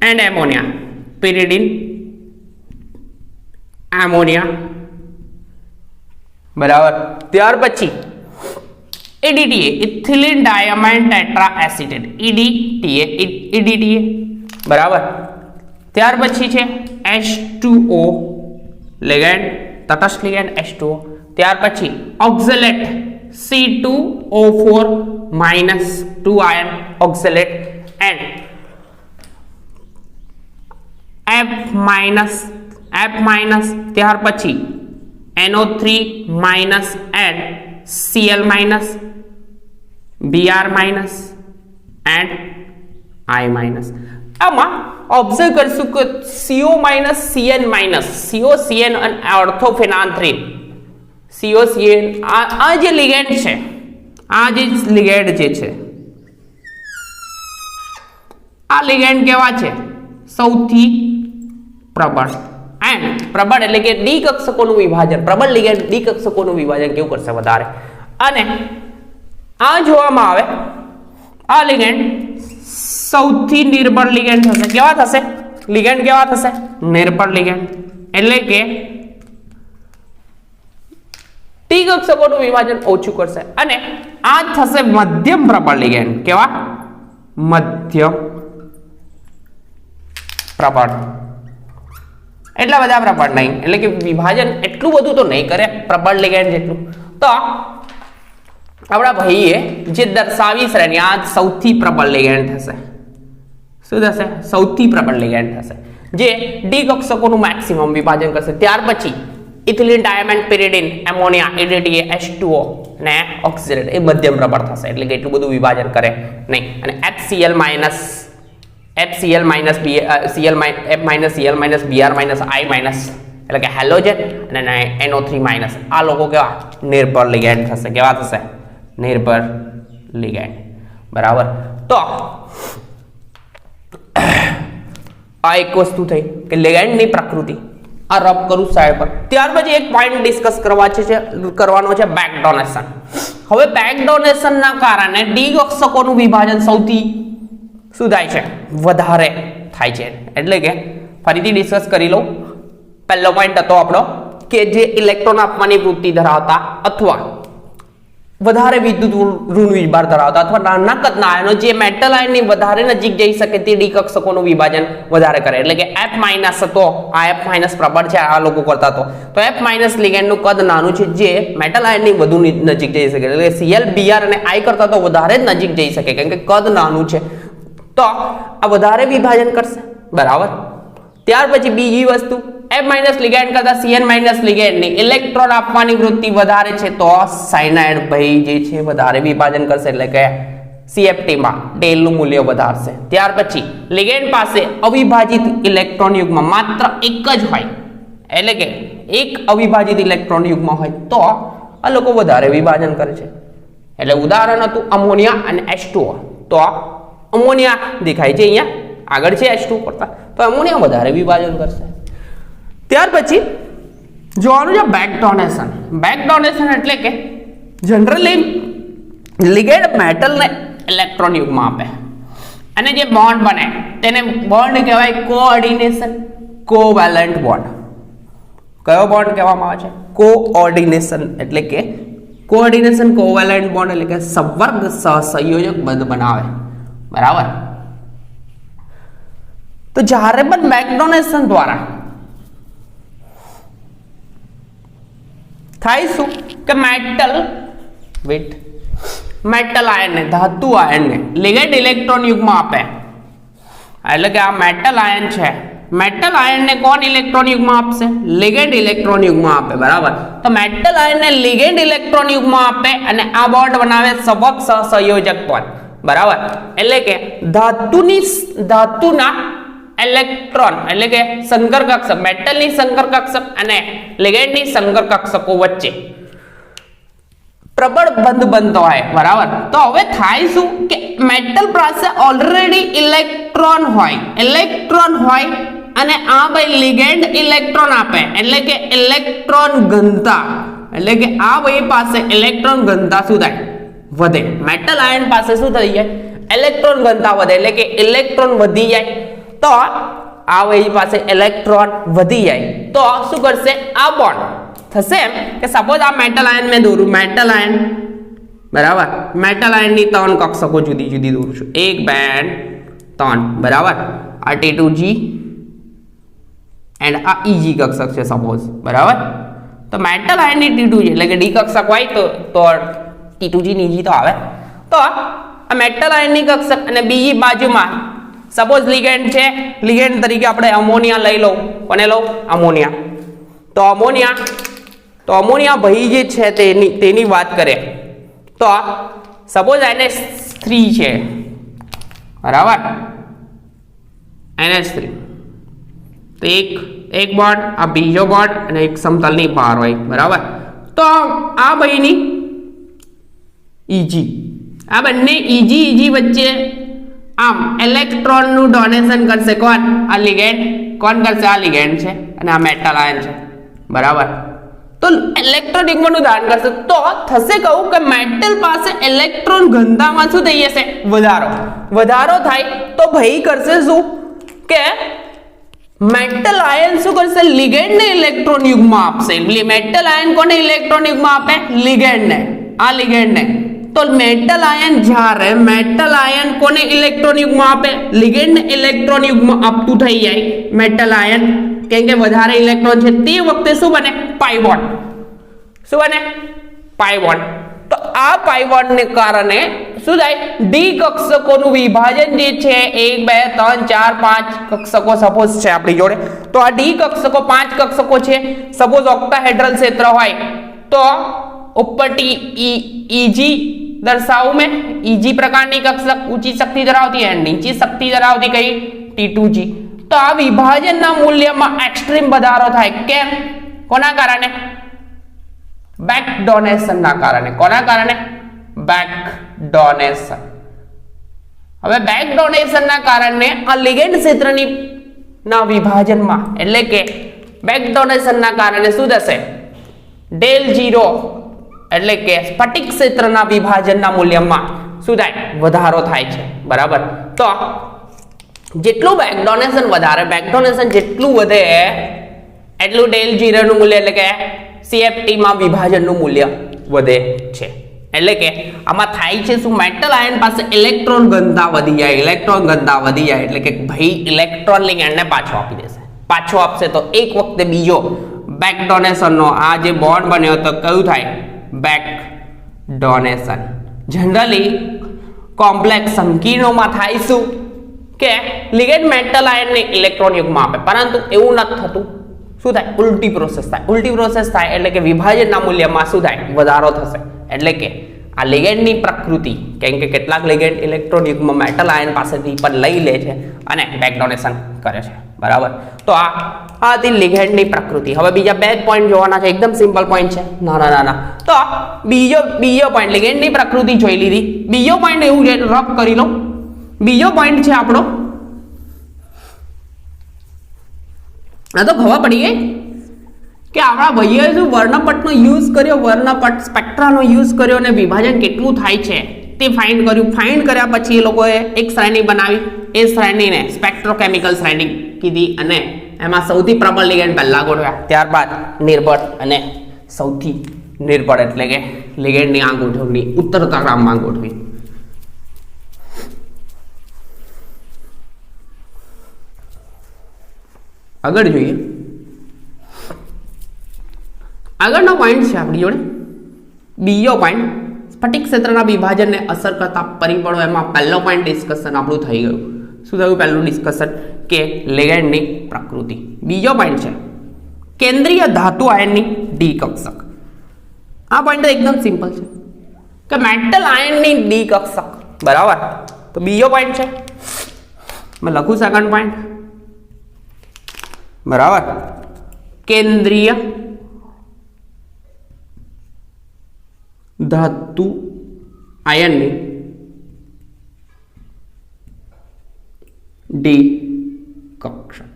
એન્ડ એમોનિયા બરાબર. ત્યાર પછી EDTA ethylene diamine tetra acetate EDTA બરાબર. ત્યાર પછી છે H2O લિગેન્ડ તટસ્થ લિગેન્ડ H2O. ત્યાર પછી oxalate C2O4 minus 2 ion oxalate and F minus ત્યાર પછી NO3 minus and Cl minus Br minus and I minus. આમાં ઓબ્ઝર્વ કરશું કે CO minus CN minus COCN અને ઓર્થોફિનાન્થ્રીન COCN આ જે લિગેન્ડ છે આ લિગેન્ડ કેવા છે? સૌથી પ્રબળ એન્ડ પ્રબળ એટલે કે ડી કક્ષકોનું વિભાજન, પ્રબળ લિગેન્ડ ડી કક્ષકોનું વિભાજન કેવું કરશે વધારે, અને આ જોવામાં આવે આ લિગેન્ડ સૌથી નિર્બળ લિગેન્ડ થશે. કેવા થશે લિગેન્ડ, કેવા થશે નિર્બળ લિગેન્ડ, એટલે કે ટી કક્ષકોનું વિભાજન ઓછું કરશે, અને આ થશે મધ્યમ પ્રબળ લિગેન્ડ. કેવા મધ્યમ પ્રબળ, એટલા બધા પ્રબળ નહીં, એટલે કે વિભાજન એટલું બધું તો નહીં કરે પ્રબળ લિગેન્ડ જેટલું. તો આપણા ભાઈએ જે દર્શાવી શ્રેણી આ સૌથી પ્રબળ લિગેન્ડ થશે. શું થશે? સૌથી પ્રબળ લિગેન્ડ થશે, જે ડી કક્ષકોનું મેક્સિમમ વિભાજન કરશે. ત્યાર પછી ethylene, diamond, pyridine, ammonia, EDTA, H2O અને ઓક્સિજન એ મધ્યમ પ્રબળ થશે, એટલે કે એટલું બધું વિભાજન કરે નહીં. અને HCl minus Cl minus Br minus I minus એટલે કે હેલોજન અને NO3 માઇનસ આ લોકો કેવા નિર્બળ લિગેન્ડ થશે. કેવા થશે નિર્બળ લિગેન્ડ. બરાબર. તો આ એક વસ્તુ થઈ કે લિગેન્ડની પ્રકૃતિ. આ રબ કરું સાઈડ પર. ત્યાર પછી એક પોઈન્ટ ડિસ્કસ કરવાનો છે બેક ડોનેશન. હવે બેક ડોનેશન ના કારણે ડી કક્ષકોનું વિભાજન સૌથી શું થાય છે વધારે થાય છે. એટલે કે ફરીથી ડિસ્કસ કરી લઉં. પહેલો પોઈન્ટ હતો આપણો કે જે ઇલેક્ટ્રોન આપવાની વૃત્તિ ધરાવતા અથવા વધારે વિદ્યુત ઋણ વિભાર ધરાવતા અથવા નાના કદના આયનો જે મેટલ આયનની વધારે નજીક જઈ શકે તે ડી કક્ષકોનું વિભાજન વધારે કરે. એટલે કે F માઇનસ હતો, આ F માઇનસ પ્રબળ છે આ લોકો કરતા તો F માઇનસ લિગેન્ડનું કદ નાનું છે જે મેટલ આયનની વધુ નજીક જઈ શકે. એટલે Cl, Br અને I કરતા તો વધારે જ નજીક જઈ શકે કેમ કે કદ નાનું છે, તો આ વધારે વિભાજન કરશે. બરાબર. ત્યાર પછી બીજી વસ્તુ F માઇનસ લિગેન્ડ કરતા Cn માઇનસ લિગેન્ડની ઇલેક્ટ્રોન આપવાની વૃત્તિ વધારે છે, તો સાયનાઇડ ભાઈ જે છે વધારે વિભાજન કરશે, એટલે કે CFT માં ટેલ નું મૂલ્ય વધારશે. ત્યાર પછી લિગેન્ડ પાસે અવિભાજિત ઇલેક્ટ્રોન યુગ્મ માત્ર એક જ હોય, એટલે કે એક અવિભાજિત ઇલેક્ટ્રોન યુગ્મ હોય તો આ લોકો વધારે વિભાજન કરે છે. એટલે ઉદાહરણ હતું અમોનિયા અને H2O. તો અમોનિયા દેખાય છે અહીંયા આગળ છે H2O કરતા, તો અમોનિયા વધારે વિભાજન કરશે. ત્યાર પછી જોવાનું છે બેક ડોનેશન. બેક ડોનેશન એટલે કે જનરલી લિગેન્ડ મેટલને ઇલેક્ટ્રોન યુગ્મ આપે અને જે બોન્ડ બને તેને બોન્ડ કહેવાય કોઓર્ડિનેશન, કોવેલેન્ટ બોન્ડ. કયો બોન્ડ કહેવામાં આવે છે? કોઓર્ડિનેશન એટલે કે કોઓર્ડિનેશન કોવેલેન્ટ બોન્ડ એટલે કે સંવર્ગ સહસંયોજક બંધ બનાવે. બરાબર. તો જ્યારે પણ બેક ડોનેશન દ્વારા થાય શું કે મેટલ આયનને ધાતુ આયનને લિગેન્ડ ઇલેક્ટ્રોન યુગ્મ આપે. એટલે કે આ મેટલ આયન છે, મેટલ આયનને કોણ ઇલેક્ટ્રોન યુગ્મ આપશે? લિગેન્ડ ઇલેક્ટ્રોન યુગ્મ આપે. બરાબર. તો મેટલ આયનને લિગેન્ડ ઇલેક્ટ્રોન યુગ્મ આપે અને આ બોન્ડ બનાવે સંવર્ગ સહસંયોજક બોન્ડ. બરાબર. એટલે કે ધાતુના ઇલેક્ટ્રોન એટલે કે સંકર કક્ષક, મેટલની સંકર કક્ષક અને લિગેન્ડની સંકર કક્ષકો વચ્ચે પ્રબળ બંધ બનતો હોય. બરાબર. તો હવે થાય શું કે મેટલ પાસે ઓલરેડી ઇલેક્ટ્રોન હોય અને આ ભાઈ લિગેન્ડ ઇલેક્ટ્રોન આપે, એટલે કે ઇલેક્ટ્રોન ઘનતા, એટલે કે આ ભાઈ પાસે ઇલેક્ટ્રોન ઘનતા શું થાય? વધે. મેટલ આયન પાસે શું થઈ જાય? ઇલેક્ટ્રોન ઘનતા વધે, એટલે કે ઇલેક્ટ્રોન વધી જાય. તો આ ભાઈ પાસે ઇલેક્ટ્રોન વધી જાય તો શું કરશે? આ બોન્ડ થશે એમ કે સપોઝ આ મેટલ આયન મેં દોરું, મેટલ આયન. બરાબર. મેટલ આયનની 3 કક્ષકો જુદી જુદી દોરું છું, 1 2 3. બરાબર. આ T2G એન્ડ આ EG કક્ષક છે સપોઝ. બરાબર. તો મેટલ આયનની T2G એટલે કે ડી કક્ષક હોય તો T2G ની EG તો આવે. તો આ મેટલ આયનની કક્ષક અને બીજી બાજુમાં સપોઝ લિગેન્ડ છે, લિગેન્ડ તરીકે આપણે અમોનિયા લઈ લો. કોને લો? અમોનિયા. તો અમોનિયા ભાઈ જે છે તેની વાત કરીએ તો સપોઝ NH3 છે. બરાબર. NH3 તો એક બોન્ડ, આ બીજો બોન્ડ અને એક સમતલની બહાર હોય. બરાબર. તો આ ભાઈની EG, આ બંને EG વચ્ચે આમ ઇલેક્ટ્રોન નું ડોનેશન કરશે કોણ? આ લિગેન્ડ. કોણ કરશે? આ લિગેન્ડ છે અને આ મેટલ આયન છે, બરાબર. તો ઇલેક્ટ્રોન યુગ્મનું દાન કરશે તો થશે કહું કે મેટલ પાસે ઇલેક્ટ્રોન ઘનતામાં શું થઈ જશે? વધારો થાય તો ભાઈ કરશે શું કે મેટલ આયન શું કરશે? લિગેન્ડ ને ઇલેક્ટ્રોન યુગ્મ આપશે. મેટલ આયન કોને ઇલેક્ટ્રોન યુગ્મ આપે? લિગેન્ડ ને. આ લિગેન્ડ ને. તો મેટલ આયન જ્યારે મેટલ આયન કોને ઇલેક્ટ્રોન યુગ્મ આપે? લિગેન્ડ ને ઇલેક્ટ્રોન યુગ્મ આપતું થઈ જાય મેટલ આયન, કેમ કે વધારે ઇલેક્ટ્રોન છે. તે વખતે શું બને? પાઈ બોન્ડ. શું બને? પાઈ બોન્ડ. તો આ પાઈ બોન્ડ ને કારણે શું થાય? ડી કક્ષકોનું વિભાજન જે છે 1 2 3 4 5 કક્ષકો સપોઝ છે આપણી જોડે. તો આ ડી કક્ષકો 5 કક્ષકો છે. સપોઝ ઓક્ટાહેડ્રલ ક્ષેત્ર હોય તો ઉપર ઈજી દર્શાવું મેં. ઈજી પ્રકારની કક્ષક ઊંચી શક્તિ ધરાવતી અને નીચી શક્તિ ધરાવતી કઈ? T2G. તો આ વિભાજનના મૂલ્યમાં એક્સ્ટ્રીમ વધારો થાય. કેમ? કોના કારણે? બેક ડોનેશન ના કારણે. કોના કારણે? Back donation. હવે બેક ડોનેશન ના કારણે આ લિગેન્ડ ક્ષેત્રની ના વિભાજનમાં એટલે કે બેક ડોનેશન ના કારણે શું થશે? ડેલ 0 એટલે કે સ્ફટિક ક્ષેત્રના વિભાજનના મૂલ્યમાં શું થાય? વધારો થાય છે, બરાબર. તો જેટલું બેક ડોનેશન વધારે, બેક ડોનેશન જેટલું વધે એટલું ડેલ 0 નું મૂલ્ય એટલે કે CFT માં વિભાજનનું મૂલ્ય વધે છે. એટલે કે આમાં થાય છે શું? મેટલ આયન પાસે ઇલેક્ટ્રોન ઘનતા વધી જાય. ઇલેક્ટ્રોન ઘનતા વધી જાય એટલે કે ભાઈ ઇલેક્ટ્રોન લિગેન્ડને પાછો આપી દેશે. પાછો આપશે તો એક વખતે બીજો બેક ડોનેશનનો આ જે બોન્ડ બન્યો તો કયું થાય? Back donation. જનરલી કોમ્પ્લેક્સ સંકીર્ણોમાં થાય શું કે લિગેન્ડ મેટલ આયનને ઇલેક્ટ્રોન યુગ્મ આપે, પરંતુ એવું નથી થતું. શું થાય? ઉલટી પ્રોસેસ થાય. ઉલટી પ્રોસેસ થાય એટલે કે વિભાજનના મૂલ્યમાં શું થાય? વધારો થશે. એટલે કે આ લિગેન્ડની પ્રકૃતિ, કેમ કે કેટલાક લિગેન્ડ ઇલેક્ટ્રોન યુગ્મ મેટલ આયન પાસેથી પણ લઈ લે છે અને બેક ડોનેશન કરે છે, બરાબર. તો આ હતી લિગેન્ડની પ્રકૃતિ. હવે બીજા બે પોઈન્ટ જોવાના છે. એકદમ સિમ્પલ પોઈન્ટ છે, નાના. તો બીજો પોઈન્ટ લિગેન્ડની પ્રકૃતિ જોઈ લીધી. બીજો પોઈન્ટ એવું છે, રફ કરી લો. બીજો પોઈન્ટ છે આપણો, આ તો ખબર પડી ગઈ કે આપણા ભાઈઓએ શું વર્ણપટનો યુઝ કર્યો, વર્ણપટ સ્પેક્ટ્રાનો યુઝ કર્યો અને વિભાજન કેટલું થાય છે તે ફાઇન્ડ કર્યું. ફાઇન્ડ કર્યા પછી એ લોકોએ એક શ્રેણી બનાવી. એ શ્રેણીને સ્પેક્ટ્રોકેમિકલ શ્રેણી કીધી અને એમાં સૌથી પ્રબળ લિગેન્ડ પહેલા ગોઠવ્યા, ત્યારબાદ નિર્બળ અને સૌથી નિર્બળ એટલે કે લિગેન્ડની આ ગોઠવણી ઉત્તર ક્રમમાં ગોઠવી. આગળ જોઈએ. આગળનો પોઈન્ટ છે આપણી જોડે બીજો પોઈન્ટ, સ્ફટિક ક્ષેત્રના વિભાજનને અસર કરતા પરિબળો. એમાં પહેલો પોઈન્ટ ડિસ્કશન આપણું થઈ ગયું. શું થયું પહેલું ડિસ્કશન? કે લિગેન્ડની પ્રકૃતિ. બીજો પોઈન્ટ છે કેન્દ્રીય ધાતુ આયનની ડી કક્ષક. આ પોઈન્ટ એકદમ સિમ્પલ છે કે મેટલ આયનની ડી કક્ષક, બરાબર. તો બીજો પોઈન્ટ છે, મેં લખું સેકન્ડ પોઈન્ટ, બરાબર. કેન્દ્રીય ધાતુ આયનની ડી કક્ષક.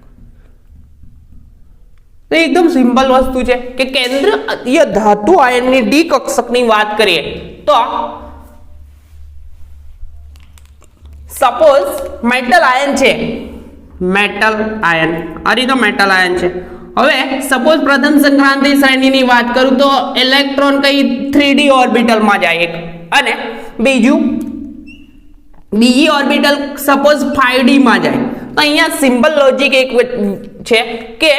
તો એકદમ સિમ્પલ વસ્તુ છે કે કેન્દ્રીય ધાતુ આયનની ડી કક્ષકની વાત કરીએ તો સપોઝ મેટલ આયન છે, મેટલ આયન આ રીતનો મેટલ આયન છે. હવે સપોઝ પ્રથમ સંક્રાંતિ શ્રેણીની વાત કરું તો ઇલેક્ટ્રોન કઈ 3D ઓર્બિટલમાં જાય એક, અને બીજી ઓર્બિટલ સપોઝ 5D માં જાય. તો અહીંયા સિમ્પલ લોજિક એક છે કે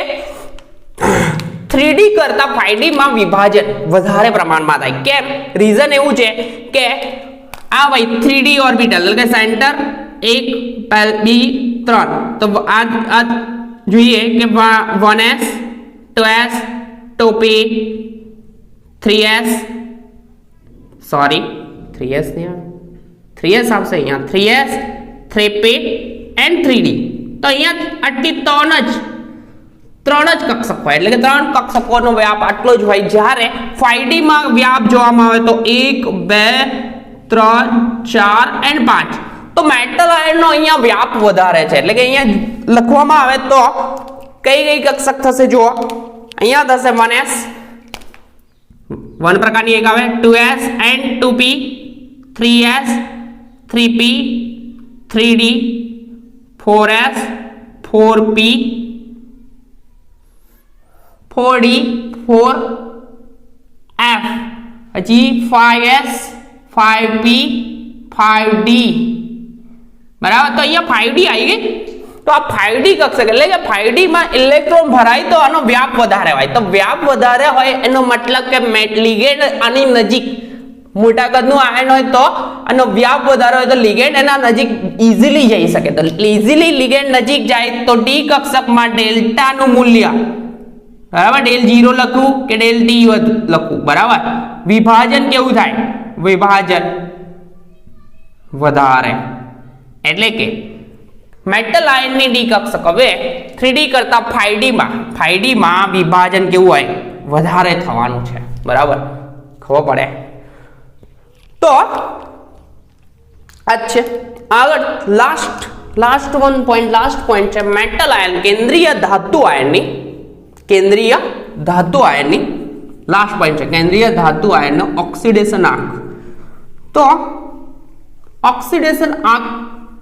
3D કરતા 5D માં વિભાજન વધારે પ્રમાણમાં થાય. કેમ? રીઝન એવું છે કે આ ભાઈ 3D ઓર્બિટલ એટલે કે સેન્ટર 1 2 3, તો આ જોઈએ કે 1s 2s 2p 3s, sorry 3s નહીં, 3s આવશે અહીંયા, 3s 3p and 3d. તો અહીંયા આટલી ત્રણ જ કક્ષક હોય એટલે કે 3 કક્ષકોનો વ્યાપ આટલો જ હોય. જ્યારે 5D માં વ્યાપ જોવામાં આવે તો 1 2 3 4 and 5. તો મેટલ આયનનો અહીંયા વ્યાપ વધારે છે એટલે કે અહીંયા લખવામાં આવે તો કઈ કઈ કક્ષક થશે જુઓ, અહીંયા થશે 1s, 1 પ્રકારની એક આવે, 2s and 2p, 3s, 3p, 3d, 4s, 4p, 4d, 4f, હજી 5s, 5p, 5d, બરાબર. તો અહીંયા 5d આવી ગઈ. તો આ 5d કક્ષક એટલે કે 5d માં ઇલેક્ટ્રોન ભરાય તો આનો વ્યાપ વધારે હોય. તો વ્યાપ વધારે હોય એનો મતલબ કે લિગેન્ડ આની નજીક મોટા કદનું આયન હોય તો આનો વ્યાપ વધારે હોય તો લિગેન્ડ એના નજીક ઈઝીલી જઈ શકે. તો ઈઝીલી લિગેન્ડ નજીક જાય તો ડી કક્ષકમાં ડેલ્ટા નું મૂલ્ય, બરાબર, del 0 લખવું કે del t લખવું, બરાબર. વિભાજન કેવું થાય? વિભાજન વધારે. એટલે કે મેટલ આયનની ડી કક્ષક હવે 3d કરતા 5d માં વિભાજન કેવું હોય? વધારે થવાનું છે, બરાબર, ખબર પડે. તો અચ્છા, આગળ લાસ્ટ પોઈન્ટ છે મેટલ આયન, કેન્દ્રીય ધાતુ આયનની લાસ્ટ પોઈન્ટ છે કેન્દ્રીય ધાતુ આયનનો ઓક્સિડેશન આંક. તો ઓક્સિડેશન આંક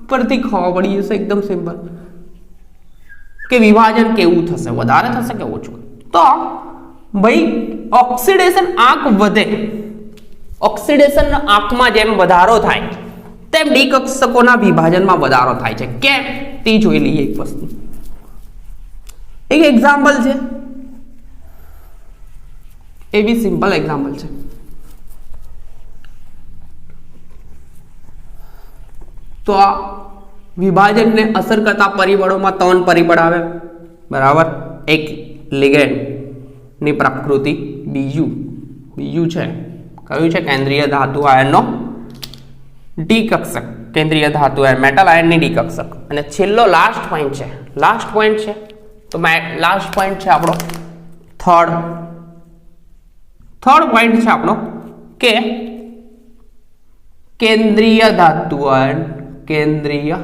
પરથી ખબર પડી જશે એકદમ સિમ્પલ કે વિભાજન કેવું થશે, વધારે થશે કે ઓછું. તો ભાઈ ઓક્સિડેશન આંક વધે, ઓક્સિડેશન આંકમાં જેમ વધારો થાય તેમ ડી કક્ષકોના વિભાજનમાં વધારો થાય છે. કેમ તે જોઈ લઈએ. એક વસ્તુ, એક એક્ઝામ્પલ છે, એ બી સિમ્પલ એક્ઝામ્પલ છે. તો આ વિભાજનને અસર કરતા પરિબળોમાં 3 પરિબળ આવે, બરાબર. એક લિગેન્ડ ની પ્રકૃતિ, બીજું છે કયું છે? કેન્દ્રીય ધાતુ આયનનો ડી કક્ષક, કેન્દ્રીય ધાતુ આયન મેટલ આયનની ડી કક્ષક, અને છેલ્લો લાસ્ટ પોઈન્ટ છે તો લાસ્ટ પોઈન્ટ છે આપણો થર્ડ પોઈન્ટ છે આપણો કે કેન્દ્રીય ધાતુ આયન, કેન્દ્રીય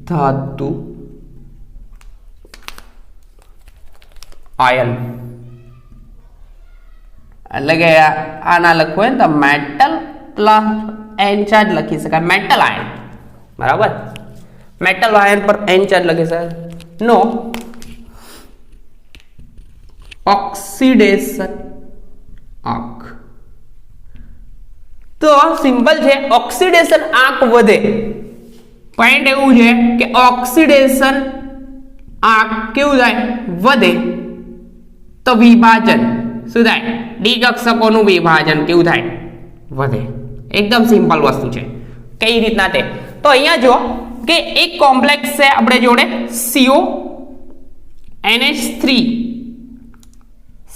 ધાતુ આયન એટલે કે આના લખવું હોય ને તો મેટલ પ્લસ એન ચાર્જ લખી શકાય, મેટલ આયન, બરાબર. મેટલ આયન પર એન ચાર્જ લખી શકાય. નો ઓક્સિડેશન આંક. તો સિમ્પલ છે, ઓક્સિડેશન આંક વધે. પોઈન્ટ એવું છે કે ઓક્સિડેશન આંક કેવું થાય? વધે. તો વિભાજન શું થાય? ડી કક્ષકોનું વિભાજન કેવું થાય? વધે. એકદમ સિમ્પલ વસ્તુ છે. કઈ રીતના તે? તો અહીંયા જો કે એક કોમ્પ્લેક્સ છે આપણે જોડે CONH3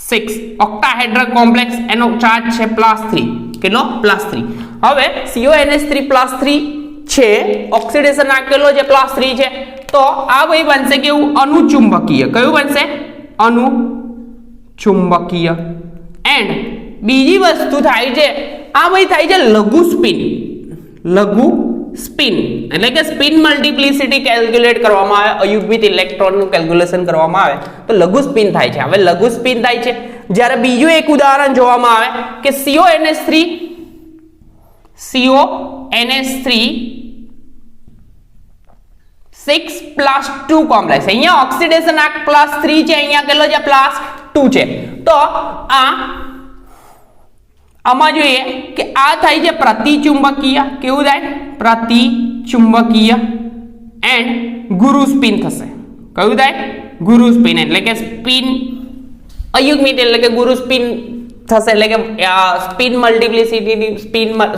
6 ઓક્ટાહેડ્રલ કોમ્પ્લેક્સ, એનો ચાર્જ છે +3. કેટલો? +3. હવે CONH3 +3 છે, ઓક્સિડેશન આંક કેટલો છે? +3 છે. તો આ ભાઈ બનશે કેવું? અનુચુંબકીય. કયું બનશે? અનુચુંબકીય. એન્ડ બીજી વસ્તુ થાય છે, આ ભાઈ થાય છે લઘુ સ્પિન, એટલે કે સ્પિન મલ્ટિપ્લિસિટી કેલ્ક્યુલેટ કરવામાં આવે, અયુગ્મિત ઇલેક્ટ્રોનનું કેલ્ક્યુલેશન કરવામાં આવે તો લઘુ સ્પિન થાય છે. હવે લઘુ સ્પિન થાય છે જ્યારે બીજું એક ઉદાહરણ જોવામાં આવે કે CONH3 6+2 કોમ્પ્લેક્સ. અહીંયા ઓક્સિડેશન આંક +3 છે, અહીંયા કેટલો છે? +2 છે. તો આમાં જોઈએ કે આ થાય છે પ્રતિચુંબકીય. કેવું થાય? પ્રતિચુંબકીય. એન્ડ ગુરુ સ્પિન થશે. કયું થાય? ગુરુ સ્પિન. એટલે કે સ્પિન અયુગ્મિત એટલે કે ગુરુ સ્પિન થશે. એટલે કે સ્પિન મલ્ટિપ્લિસિટી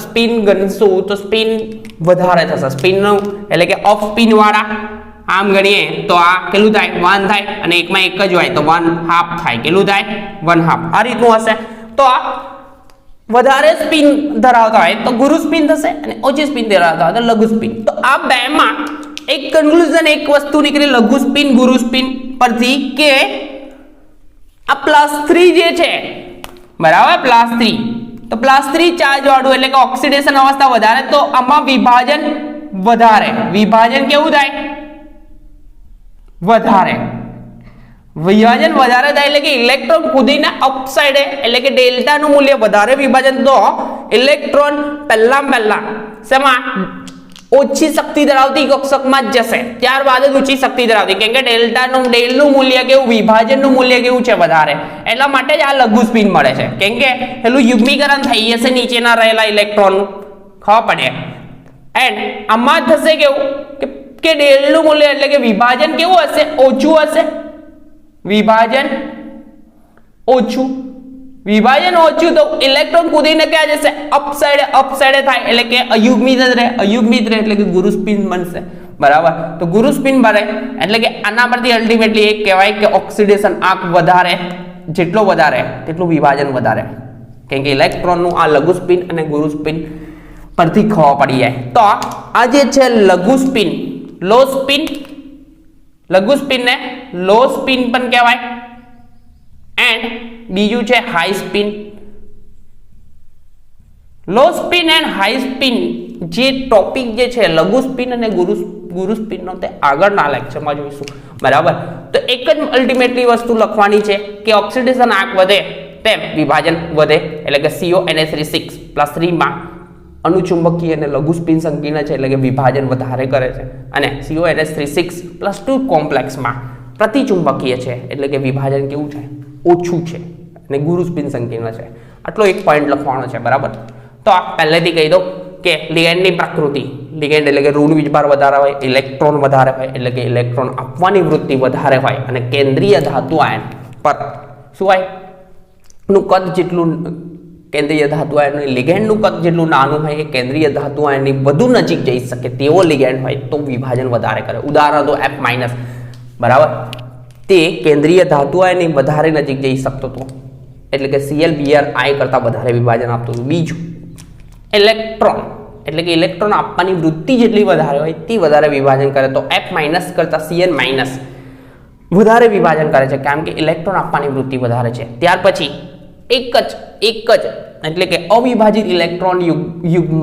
સ્પિન ગણશું તો સ્પિન વધારે થશે. સ્પિનનું એટલે કે ઓફ સ્પિન વાળા આમ ગણીએ તો આ કેટલું થાય? 1 થાય. અને એકમાં એક જ હોય તો 1/2 થાય. કેટલું થાય? 1/2. આ રીતનું હશે. તો આ વધારે સ્પિન ધરાવતા હોય તો ગુરુ સ્પિન થશે, અને ઓછી સ્પિન ધરાવતા હોય તો લઘુ સ્પિન. તો આ બેમાં એક કન્ક્લુઝન, એક વસ્તુ નીકળી લઘુ સ્પિન ગુરુ સ્પિન પરથી કે આ +3 જે છે, બરાબર, +3 તો +3 ચાર્જ વાળું એટલે કે ઓક્સિડેશન અવસ્થા વધારે, તો આમાં વિભાજન વધારે. વિભાજન કેવું થાય? વધારે. વિભાજન વધારે થાય એટલે કે ઇલેક્ટ્રોન કૂદીને અપ સાઈડે એટલે કે ડેલ્ટા નું મૂલ્ય વધારે વિભાજન તો ઇલેક્ટ્રોન પહેલા શેમાં ઓછી શક્તિ ધરાવતી કક્ષકમાં જ જશે, ત્યારબાદ જ ઊંચી શક્તિ ધરાવતી, કેમ કે ડેલનું મૂલ્ય કેવું, વિભાજનનું મૂલ્ય કેવું છે વધારે, એટલા માટે જ આ લઘુ સ્પિન મળે છે, કેમ કે પેલું યુગ્મીકરણ થઈ જશે નીચેના રહેલા ઇલેક્ટ્રોનનું, ખબર પડે. એન્ડ આમાં થશે કેવું કે ડેલનું મૂલ્ય એટલે કે વિભાજન કેવું હશે, ઓછું હશે, વિભાજન ઓછું તો ઇલેક્ટ્રોન કૂદીને ક્યાં જશે, અપ સાઈડે થાય એટલે કે અયુગ્મિત રહે એટલે કે ગુરુ સ્પિન બનશે, બરાબર. તો ગુરુ સ્પિન બને એટલે કે આના પરથી અલ્ટિમેટલી એક કહેવાય કે ઓક્સિડેશન આંક વધારે, જેટલો વધારે તેટલું વિભાજન વધારે, કેમ કે ઇલેક્ટ્રોનનું આ લઘુ સ્પિન અને ગુરુ સ્પિન પરથી ખબર પડી જાય. તો આ જે છે લઘુ સ્પિન, લઘુ સ્પિન ને લો સ્પિન પણ કહેવાય. એન્ડ બીજું છે high spin. Low spin and high spin જે ટોપિક જે છે લઘુ સ્પિન અને ગુરુ સ્પિન નો તે આગળના લેક્ચરમાં જોઈશું, બરાબર. તો એક જ અલ્ટિમેટલી વસ્તુ લખવાની છે કે ઓક્સિડેશન આંક વધે તેમ વિભાજન વધે, એટલે કે CONH3 માં અણુચુંબકીય અને લઘુ સ્પિન સંકીર્ણ છે એટલે કે વિભાજન વધારે કરે છે, અને CONH3+2 કોમ્પ્લેક્સમાં પ્રતિચુંબકીય છે એટલે કે વિભાજન કેવું છે, ઓછું છે, અને ગુરુ સ્પિન સંકીર્ણ છે. આટલો એક પોઈન્ટ લખવાનો છે, બરાબર. તો આ પહેલેથી કહી દો કે લિગેન્ડની પ્રકૃતિ, લિગેન્ડ એટલે કે ઋણ વીજભાર વધારે હોય, ઇલેક્ટ્રોન વધારે હોય એટલે કે ઇલેક્ટ્રોન આપવાની વૃત્તિ વધારે હોય, અને કેન્દ્રીય ધાતુ આયન પર શું હોય નું કદ જેટલું, કેન્દ્રીય ધાતુ આયન લિગેન્ડનું કદ જેટલું નાનું હોય એ કેન્દ્રીય ધાતુ આયનની વધુ નજીક જઈ શકે તેવો લિગેન્ડ હોય તો વિભાજન વધારે કરે. ઉદાહરણ તો F-, બરાબર. તે કેન્દ્રીય ધાતુ આયનની વધારે નજીક જઈ શકતો હતો એટલે કે Cl-Br કરતા વધારે વિભાજન આપતું હતું. બીજું ઇલેક્ટ્રોન એટલે કે ઇલેક્ટ્રોન આપવાની વૃત્તિ જેટલી વધારે હોય તે વધારે વિભાજન કરે, તો F- કરતા Cn- વધારે વિભાજન કરે છે, કારણ કે ઇલેક્ટ્રોન આપવાની વૃત્તિ વધારે છે. ત્યાર પછી એક જ એટલે કે અવિભાજિત ઇલેક્ટ્રોન યુગ્મ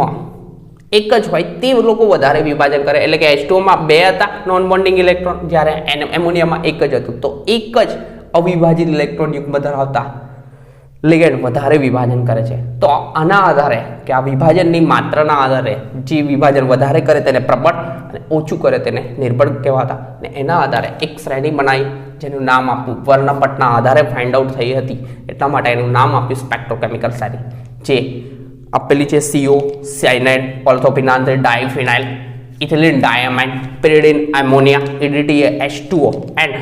એક જ હોય તે લોકો વધારે વિભાજન કરે, એટલે કે H2O માં 2 હતા નોન બોન્ડિંગ ઇલેક્ટ્રોન, જ્યારે એમોનિયામાં એક જ હતું. તો એક જ અવિભાજિત ઇલેક્ટ્રોન યુગ્મ ધરાવતા લિગેન્ડ વધારે વિભાજન કરે છે. તો આના આધારે કે આ વિભાજનની માત્રાના આધારે જે વિભાજન વધારે કરે તેને પ્રબળ અને ઓછું કરે તેને નિર્બળ કહેવાતા, અને એના આધારે એક શ્રેણી બનાવી જેનું નામ આપ્યું, વર્ણપટના આધારે ફાઇન્ડ આઉટ થઈ હતી એટલા માટે એનું નામ આપ્યું સ્પેક્ટ્રોકેમિકલ શ્રેણી, જે આપેલી છે CO cyanide, orthophenanthroline diphenyl, ethylene diamine, pyridine ammonia, EDTA H2O and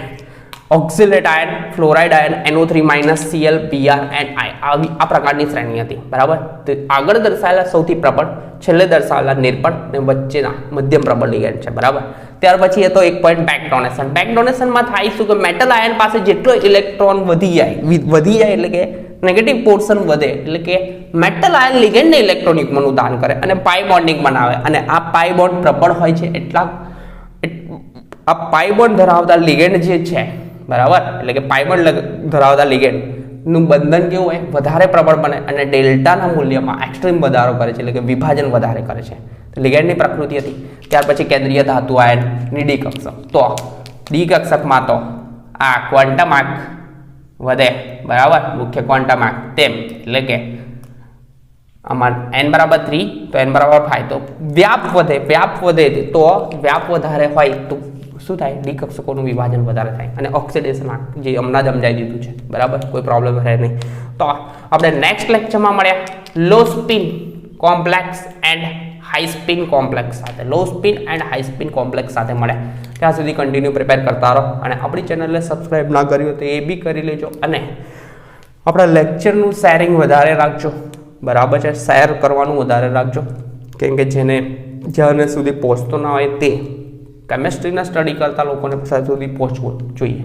oxalate ion, fluoride ion, NO3- Cl-Br and I. આ પ્રકારની શ્રેણી હતી, બરાબર. તો આગળ દર્શાવેલા સૌથી પ્રબળ, છેલ્લે દર્શાવેલા નિર્બળ અને વચ્ચેના મધ્યમ પ્રબળ લિગેન્ડ છે, બરાબર. ત્યાર પછી એ તો એક પોઈન્ટ બેક ડોનેશન. બેક ડોનેશનમાં થાય શું કે મેટલ આયન પાસે જેટલો ઇલેક્ટ્રોન વધી જાય એટલે કે નેગેટિવ પોર્શન વધે એટલે કે મેટલ આયન લિગેન્ડને ઇલેક્ટ્રોન યુગ્મનું દાન કરે અને પાઈ બોન્ડિંગ બનાવે, અને આ પાઈ બોન્ડ પ્રબળ હોય છે એટલા આ પાઈ બોન્ડ ધરાવતા લિગેન્ડ જે છે, બરાબર, એટલે કે પાઈ બોન્ડ ધરાવતા લિગેન્ડ નું બંધન કેવું હોય, વધારે પ્રબળ બને અને ડેલ્ટાના મૂલ્યમાં એક્સ્ટ્રીમ વધારો કરે છે, એટલે કે વિભાજન વધારે કરે છે. તો લિગેન્ડની પ્રકૃતિ હતી. ત્યાર પછી કેન્દ્રીય ધાતુ આયનની ડી કક્ષક. તો ડી કક્ષકમાં તો આ ક્વોન્ટમ આંક વધે, બરાબર, મુખ્ય ક્વોન્ટમ આંક તેમ એટલે કે આમાં n = 3 તો n = 5, તો વ્યાપ વધે તો વ્યાપ વધારે હોય તો શું થાય, ડી કક્ષકોનું વિભાજન વધારે થાય અને ઓક્સિડેશન આંક જે હમણાં જ સમજાવી દીધું છે, બરાબર, કોઈ પ્રોબ્લેમ રહે નહીં. તો આપણે નેક્સ્ટ લેક્ચરમાં મળ્યા low spin complex and high spin complex સાથે, low spin and high spin complex સાથે મળ્યા. ત્યાં સુધી કન્ટિન્યુ પ્રિપેર કરતા રહો, અને આપણી ચેનલને સબસ્ક્રાઇબ ના કરી હોય તો એ બી કરી લેજો, અને આપણા લેક્ચરનું શેરિંગ વધારે રાખજો, બરાબર છે. શેર કરવાનું વધારે રાખજો, કેમ કે જેને સુધી પહોંચતો ના હોય તે કેમેસ્ટ્રીના સ્ટડી કરતા લોકોને સુધી પહોંચવું જોઈએ.